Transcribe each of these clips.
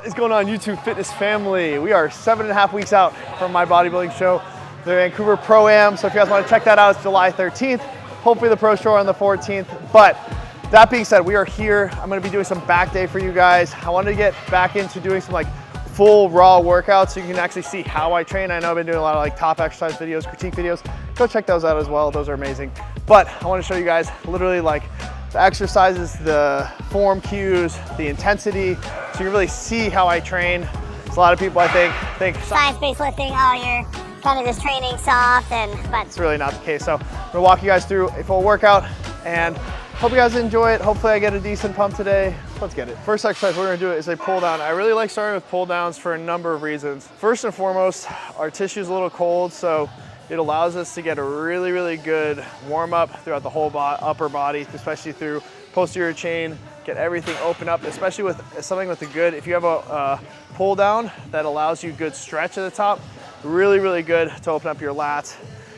What is going on, YouTube fitness family? We are 7.5 weeks out from my bodybuilding show, the Vancouver Pro-Am. So if you guys want to check that out, it's July 13th. Hopefully the Pro Show on the 14th. But that being said, we are here. I'm going to be doing some back day for you guys. I wanted to get back into doing some like full raw workouts so you can actually see how I train. I know I've been doing a lot of like top exercise videos, critique videos. Go check those out as well. Those are amazing. But I want to show you guys literally like the exercises, the form cues, the intensity, so you really see how I train. There's a lot of people I think science-based lifting, oh, you're kind of just training soft, but it's really not the case. So I'm gonna walk you guys through a full workout and hope you guys enjoy it. Hopefully I get a decent pump today. Let's get it. First exercise we're gonna do is a pull down. I really like starting with pull downs for a number of reasons. First and foremost, our tissue's a little cold, so it allows us to get a really, really good warm up throughout the whole upper body, especially through posterior chain, get everything open up, especially with something with the good. If you have a pull down that allows you good stretch at the top, really, really good to open up your lats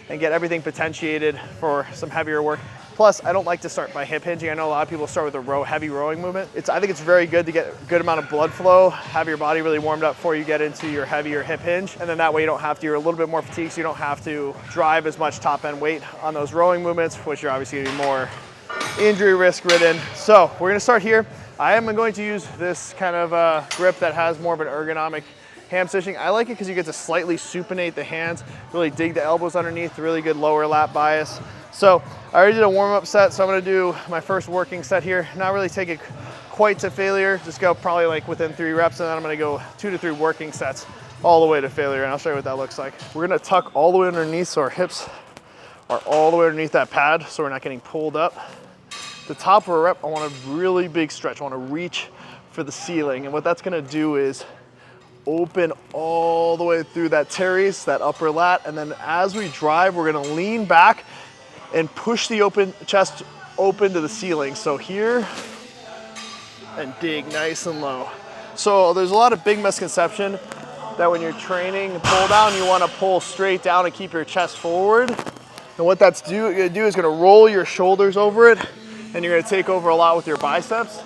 and get everything potentiated for some heavier work. Plus, I don't like to start by hip hinging. I know a lot of people start with a heavy rowing movement. I think it's very good to get a good amount of blood flow, have your body really warmed up before you get into your heavier hip hinge. And then that way you don't have to, you're a little bit more fatigued, so you don't have to drive as much top end weight on those rowing movements, which you're obviously gonna be more injury risk ridden. So we're gonna start here. I am going to use this kind of grip that has more of an ergonomic ham stitching. I like it because you get to slightly supinate the hands, really dig the elbows underneath, really good lower lat bias. So I already did a warm-up set, so I'm gonna do my first working set here. Not really take it quite to failure, just go probably like within 3 reps, and then I'm gonna go 2 to 3 working sets all the way to failure, and I'll show you what that looks like. We're gonna tuck all the way underneath so our hips are all the way underneath that pad so we're not getting pulled up. The top of a rep, I want a really big stretch. I wanna reach for the ceiling, and what that's gonna do is open all the way through that teres, that upper lat, and then as we drive, we're gonna lean back and push the chest open to the ceiling. So here, and dig nice and low. So there's a lot of big misconception that when you're training pull down, you wanna pull straight down and keep your chest forward. And what that's gonna do is gonna roll your shoulders over it, and you're gonna take over a lot with your biceps.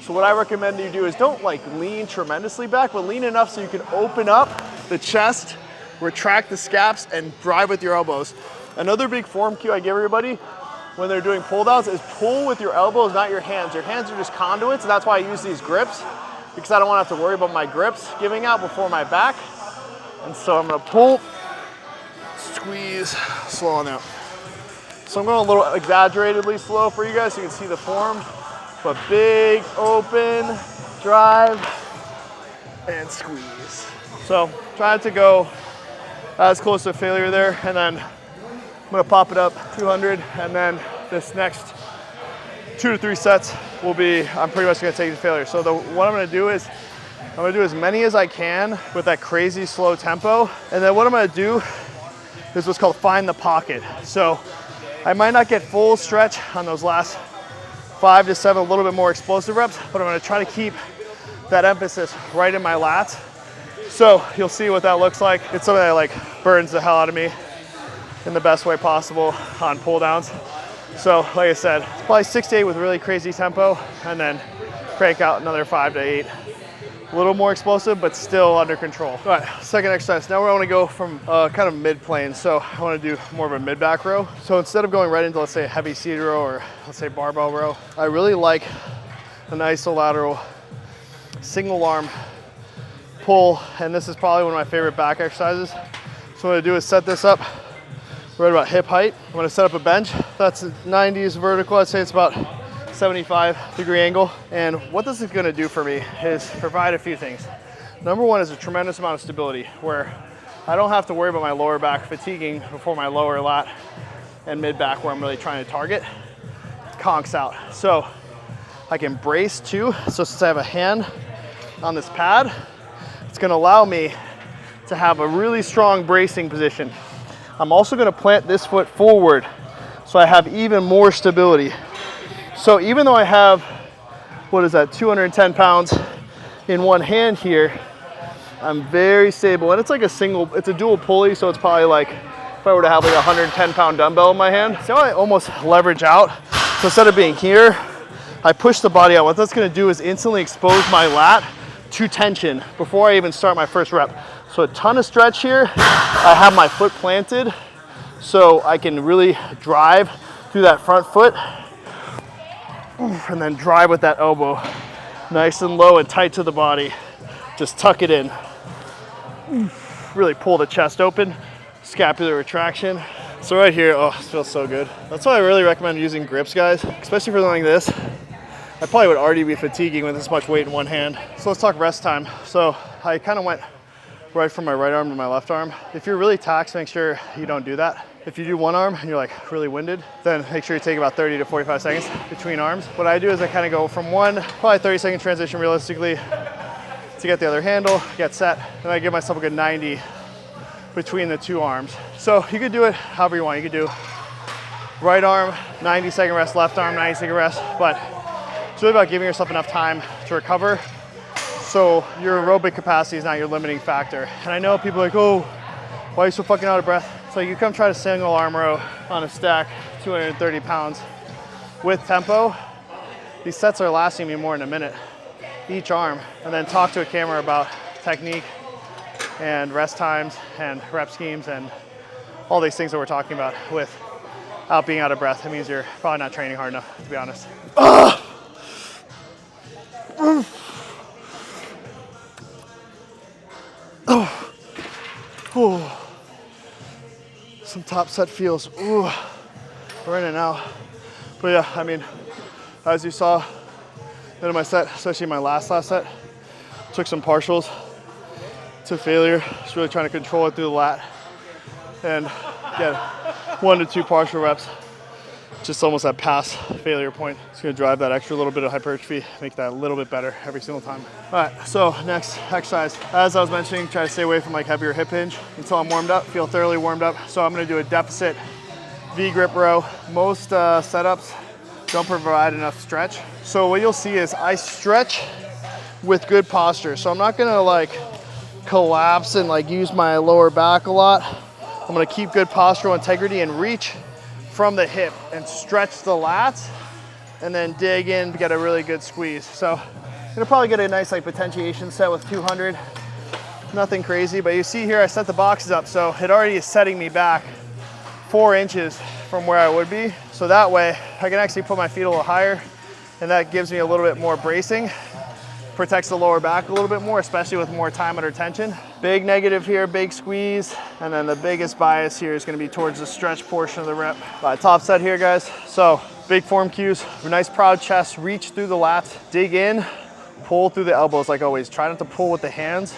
So what I recommend you do is don't like lean tremendously back, but lean enough so you can open up the chest, retract the scaps, and drive with your elbows. Another big form cue I give everybody when they're doing pull downs is pull with your elbows, not your hands. Your hands are just conduits, and that's why I use these grips, because I don't want to have to worry about my grips giving out before my back. And so I'm gonna pull, squeeze, slow on out. So I'm going a little exaggeratedly slow for you guys so you can see the form, but big, open, drive, and squeeze. So try to go as close to failure there, and then I'm gonna pop it up 200, and then this next 2 to 3 sets will be, I'm pretty much gonna take it to failure. So what I'm gonna do is, I'm gonna do as many as I can with that crazy slow tempo, and then what I'm gonna do is what's called find the pocket. So I might not get full stretch on those last 5 to 7, a little bit more explosive reps, but I'm gonna try to keep that emphasis right in my lats. So you'll see what that looks like. It's something that like burns the hell out of me in the best way possible on pull downs. So like I said, it's probably 6 to 8 with really crazy tempo, and then crank out another 5 to 8. A little more explosive, but still under control. All right, second exercise. Now we want to go from kind of mid-plane. So I want to do more of a mid-back row. So instead of going right into, let's say, a heavy seated row or let's say barbell row, I really like an isolateral single arm pull, and this is probably one of my favorite back exercises. So what I'm going to do is set this up right about hip height. I'm going to set up a bench. That's 90s vertical. I'd say it's about 75-degree angle. And what this is gonna do for me is provide a few things. Number one is a tremendous amount of stability where I don't have to worry about my lower back fatiguing before my lower lat and mid back where I'm really trying to target conks out. So I can brace too. So since I have a hand on this pad, it's gonna allow me to have a really strong bracing position. I'm also gonna plant this foot forward so I have even more stability. So even though I have, what is that, 210 pounds in one hand here, I'm very stable. And it's like it's a dual pulley, so it's probably like, if I were to have like a 110-pound dumbbell in my hand. See how I almost leverage out? So instead of being here, I push the body out. What that's gonna do is instantly expose my lat to tension before I even start my first rep. So a ton of stretch here. I have my foot planted so I can really drive through that front foot and then drive with that elbow. Nice and low and tight to the body. Just tuck it in. Really pull the chest open, scapular retraction. So right here, oh, this feels so good. That's why I really recommend using grips, guys, especially for something like this. I probably would already be fatiguing with this much weight in one hand. So let's talk rest time. So I kind of went right from my right arm to my left arm. If you're really taxed, make sure you don't do that. If you do one arm and you're like really winded, then make sure you take about 30 to 45 seconds between arms. What I do is I kind of go from one, probably 30-second transition realistically, to get the other handle, get set, and I give myself a good 90 between the two arms. So you could do it however you want. You could do right arm, 90-second rest, left arm, 90-second rest, but it's really about giving yourself enough time to recover so your aerobic capacity is not your limiting factor. And I know people are like, oh, why are you so fucking out of breath? So you come try to single arm row on a stack, 230 pounds with tempo. These sets are lasting me more than a minute each arm, and then talk to a camera about technique and rest times and rep schemes and all these things that we're talking about without being out of breath. It means you're probably not training hard enough, to be honest. Some top set feels. Ooh, we're in it now. But yeah, I mean, as you saw, end of my set, especially my last set, took some partials to failure. Just really trying to control it through the lat and get 1 to 2 partial reps. Just almost at pass failure point. It's gonna drive that extra little bit of hypertrophy, make that a little bit better every single time. All right, so next exercise. As I was mentioning, try to stay away from like heavier hip hinge until I'm warmed up, feel thoroughly warmed up. So I'm gonna do a deficit V-grip row. Most setups don't provide enough stretch. So what you'll see is I stretch with good posture. So I'm not gonna like collapse and like use my lower back a lot. I'm gonna keep good postural integrity and reach from the hip and stretch the lats and then dig in to get a really good squeeze. So I'm gonna probably get a nice like potentiation set with 200. Nothing crazy, but you see here I set the boxes up so it already is setting me back 4 inches from where I would be. So that way I can actually put my feet a little higher and that gives me a little bit more bracing, protects the lower back a little bit more, especially with more time under tension. Big negative here, big squeeze, and then the biggest bias here is gonna be towards the stretch portion of the rep. Top set here, guys. So big form cues, nice proud chest, reach through the lats, dig in, pull through the elbows like always. Try not to pull with the hands.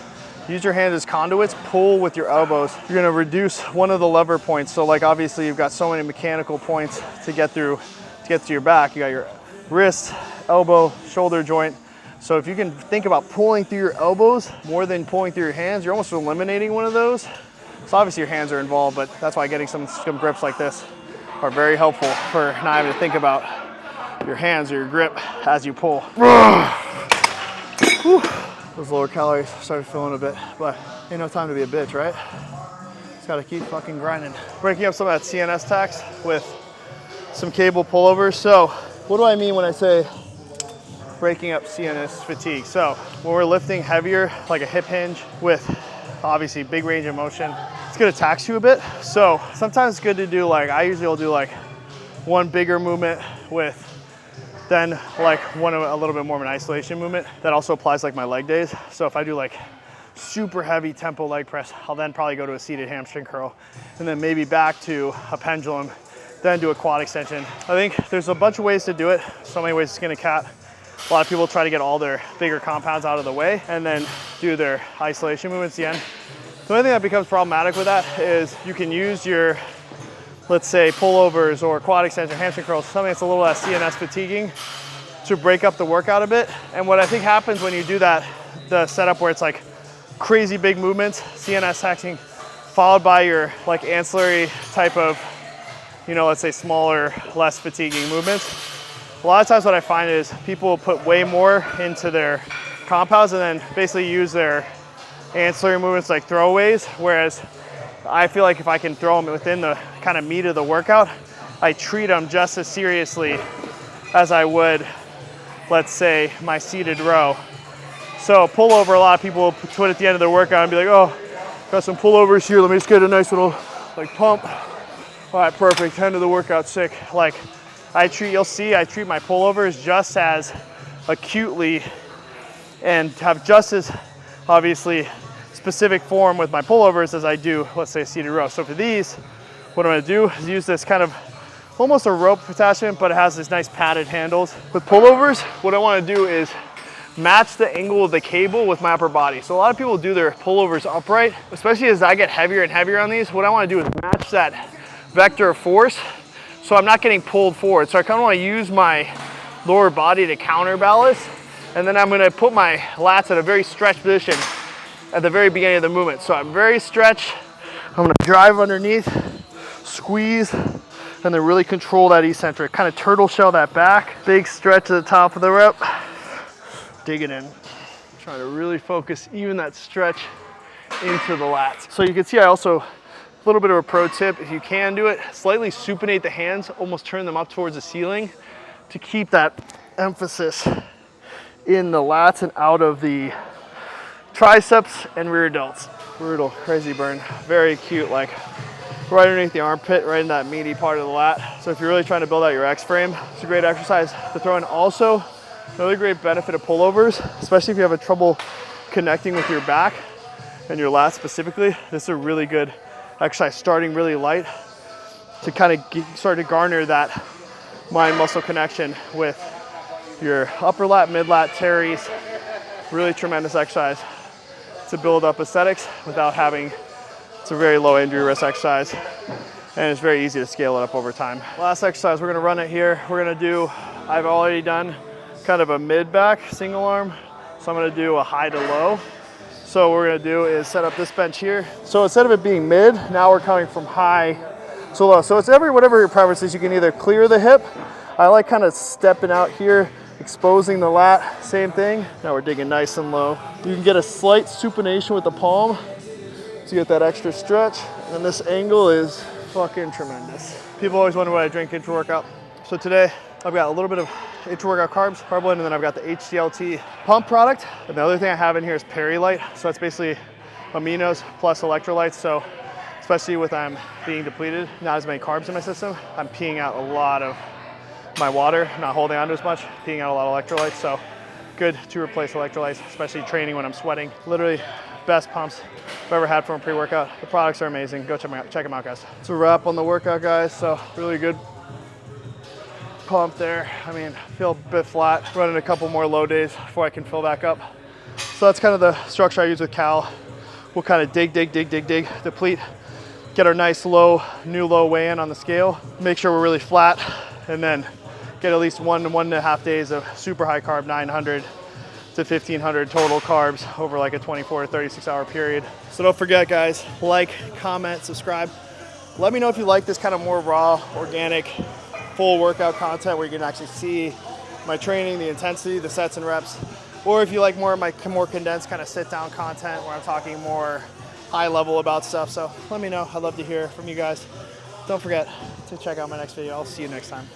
Use your hands as conduits, pull with your elbows. You're gonna reduce one of the lever points. So like obviously you've got so many mechanical points to get through, to get to your back. You got your wrist, elbow, shoulder joint. So if you can think about pulling through your elbows more than pulling through your hands, you're almost eliminating one of those. So obviously your hands are involved, but that's why getting some grips like this are very helpful for not having to think about your hands or your grip as you pull. Those lower calories started feeling a bit, but ain't no time to be a bitch, right? Just gotta keep fucking grinding. Breaking up some of that CNS tax with some cable pullovers. So what do I mean when I say breaking up CNS fatigue? So when we're lifting heavier, like a hip hinge with obviously big range of motion, it's gonna tax you a bit. So sometimes it's good to do like, I usually will do like one bigger movement with then like one a little bit more of an isolation movement. That also applies like my leg days. So if I do like super heavy tempo leg press, I'll then probably go to a seated hamstring curl and then maybe back to a pendulum, then do a quad extension. I think there's a bunch of ways to do it. So many ways to skin a cat. A lot of people try to get all their bigger compounds out of the way and then do their isolation movements at the end. The only thing that becomes problematic with that is you can use your, let's say, pullovers or quad extension, hamstring curls, something that's a little less CNS fatiguing to break up the workout a bit. And what I think happens when you do that, the setup where it's like crazy big movements, CNS taxing, followed by your like ancillary type of, you know, let's say smaller, less fatiguing movements. A lot of times what I find is people will put way more into their compounds and then basically use their ancillary movements like throwaways, whereas I feel like if I can throw them within the kind of meat of the workout, I treat them just as seriously as I would, let's say, my seated row. So pullover, a lot of people will put at the end of their workout and be like, oh, got some pullovers here. Let me just get a nice little like pump. All right, perfect, end of the workout, sick. Like you'll see, I treat my pullovers just as acutely and have just as obviously specific form with my pullovers as I do, let's say, a seated row. So for these, what I'm gonna do is use this kind of almost a rope attachment, but it has this nice padded handles. With pullovers, what I wanna do is match the angle of the cable with my upper body. So a lot of people do their pullovers upright, especially as I get heavier and heavier on these. What I wanna do is match that vector of force so I'm not getting pulled forward. So I kinda wanna use my lower body to counterbalance, and then I'm gonna put my lats at a very stretched position at the very beginning of the movement. So I'm very stretched, I'm gonna drive underneath, squeeze, and then really control that eccentric. Kind of turtle shell that back, big stretch at the top of the rep, dig it in. Trying to really focus even that stretch into the lats. So you can see I also, a little bit of a pro tip, if you can do it, slightly supinate the hands, almost turn them up towards the ceiling to keep that emphasis in the lats and out of the triceps and rear delts. Brutal, crazy burn, very cute, like right underneath the armpit, right in that meaty part of the lat. So if you're really trying to build out your X frame, it's a great exercise to throw in. Also, another great benefit of pullovers, especially if you have a trouble connecting with your back and your lats specifically, this is a really good exercise starting really light to kind of start to garner that mind muscle connection with your upper lat, mid lat, teres. Really tremendous exercise to build up aesthetics without having, it's a very low injury risk exercise, and it's very easy to scale it up over time. Last exercise, we're gonna run it here. We're gonna do, I've already done kind of a mid back single arm, so I'm gonna do a high to low. So what we're gonna do is set up this bench here. So instead of it being mid, now we're coming from high to low. So it's whatever your preference is. You can either clear the hip. I like kind of stepping out here, exposing the lat, same thing. Now we're digging nice and low. You can get a slight supination with the palm to get that extra stretch. And this angle is fucking tremendous. People always wonder what I drink intra-workout. So today, I've got a little bit of intra-workout carbs, carb blend, and then I've got the HDLT pump product. And the other thing I have in here is Perilite. So that's basically aminos plus electrolytes. So especially with I'm being depleted, not as many carbs in my system, I'm peeing out a lot of my water, not holding on to as much, peeing out a lot of electrolytes. So good to replace electrolytes, especially training when I'm sweating. Literally best pumps I've ever had from a pre-workout. The products are amazing. Go check them out, guys. It's a wrap on the workout, guys. So really good pump there. I mean, feel a bit flat. Running a couple more low days before I can fill back up. So that's kind of the structure I use with Cal. We'll kind of dig, deplete, get our nice new low weigh-in on the scale, make sure we're really flat, and then get at least 1 to 1.5 days of super high carb, 900 to 1500 total carbs over like a 24 to 36 hour period. So don't forget, guys, like, comment, subscribe. Let me know if you like this kind of more raw, organic, full workout content where you can actually see my training, the intensity, the sets and reps, or if you like more of my more condensed kind of sit down content where I'm talking more high level about stuff. So let me know. I'd love to hear from you guys. Don't forget to check out my next video. I'll see you next time.